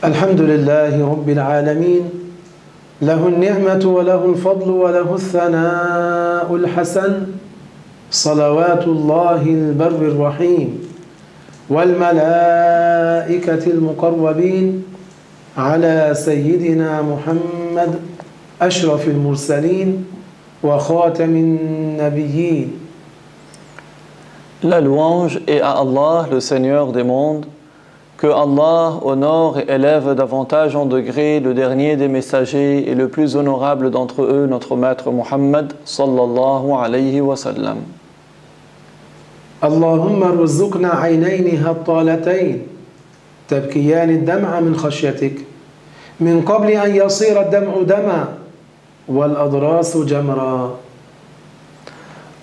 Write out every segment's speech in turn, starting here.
الحمد لله رب العالمين له النعمة وله الفضل وله الثناء الحسن صلوات الله البر الرحيم والملائكة المقربين على سيدنا محمد أشرف المرسلين وخاتم النبيين. La louange est à Allah, le Seigneur des mondes, que Allah honore et élève davantage en degré le dernier des messagers et le plus honorable d'entre eux, notre maître Muhammad sallallahu alayhi wa sallam. اللهم ارزقنا عينين هطالتين تبكيان الدمع من خشيتك من قبل أن يصير الدمع دما والأضراس جمرا.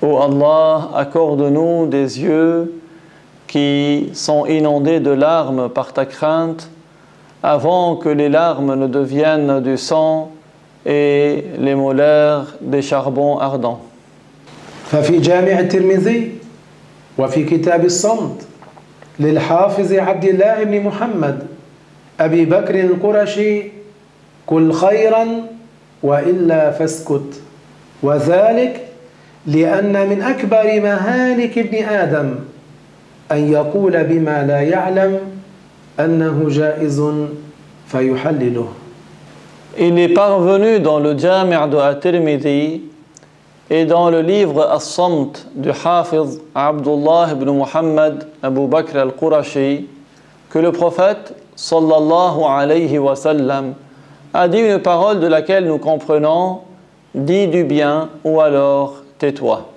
Ô Allah, accorde-nous des yeux qui sont inondés de larmes par ta crainte, avant que les larmes ne deviennent du sang et les molaires des charbons ardents. ففي جامع الترمذي وفي كتاب الصمت للحافظ عبد الله بن محمد أبي بكر القرشي قل خيرا وإلا فاسكت وذلك لأن من أكبر مهالك ابن آدم أن يقول بما لا يعلم أنه جائز فيحلله. Il est parvenu dans le Jami' de At-Tirmidhi et dans le livre As-Samt du Hafiz Abdullah ibn Muhammad Abu Bakr al-Qurashi que le prophète sallallahu alayhi wa sallam a dit une parole de laquelle nous comprenons: dis du bien ou alors tais-toi.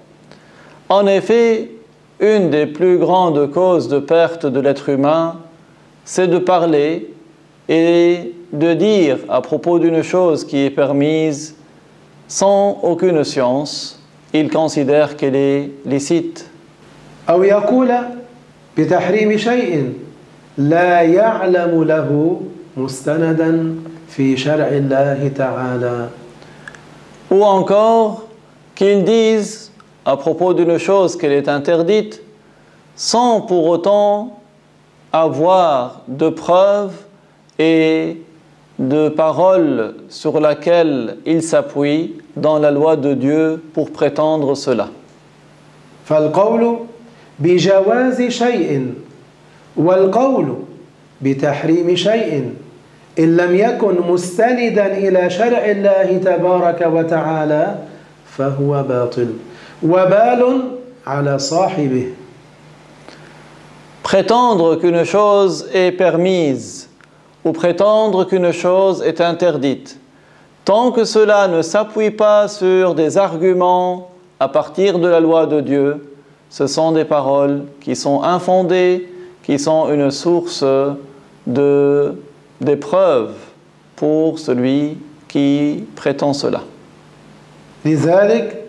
En effet, une des plus grandes causes de perte de l'être humain, c'est de parler et de dire à propos d'une chose qui est permise sans aucune science. Il considère qu'elle est licite. أو يقول بتحريم شيء لا يعلم له مستندا في شرع الله تعالى. Ou encore qu'ils disent à propos d'une chose qu'elle est interdite, sans pour autant avoir de preuves et de paroles sur laquelle il s'appuie dans la loi de Dieu pour prétendre cela. فالقول بجواز شيء والقول بتحريم شيء إن لم يكن مستندا إلى شرع الله تبارك وتعالى فهو باطل وبال على صاحبه. Prétendre qu'une chose est permise ou prétendre qu'une chose est interdite, tant que cela ne s'appuie pas sur des arguments à partir de la loi de Dieu, ce sont des paroles qui sont infondées, qui sont une source d'épreuve pour celui qui prétend cela. لذلك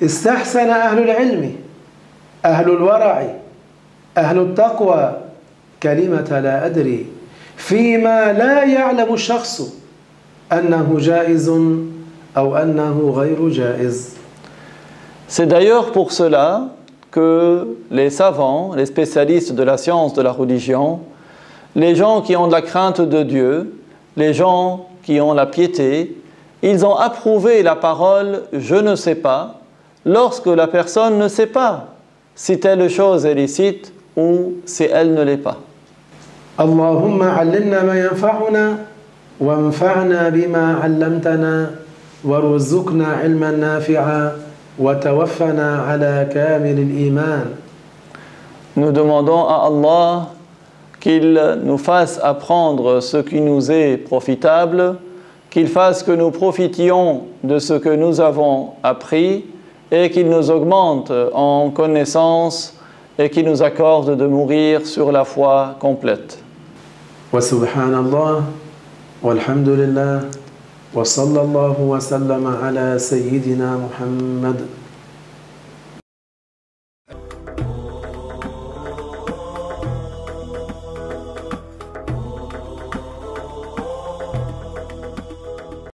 استحسن أهل العلم أهل الورع أهل التقوى كلمة لا أدري فيما لا يعلم الشخص أنه جائز أو أنه غير جائز. C'est d'ailleurs pour cela que les savants, les spécialistes de la science de la religion, les gens qui ont de la crainte de Dieu, les gens qui ont la piété, ils ont approuvé la parole « je ne sais pas » lorsque la personne ne sait pas si telle chose est licite ou si elle ne l'est pas. اللهم علمنا ما ينفعنا وانفعنا بما علمتنا وارزقنا علما نافعا وتوفنا على كامل الإيمان. Nous demandons à Allah qu'il nous fasse apprendre ce qui nous est profitable, qu'il fasse que nous profitions de ce que nous avons appris et qu'il nous augmente en connaissance et qu'il nous accorde de mourir sur la foi complète. Wa subhanallah, walhamdulillah, wa sallallahu wa sallama ala sayyidina Muhammad.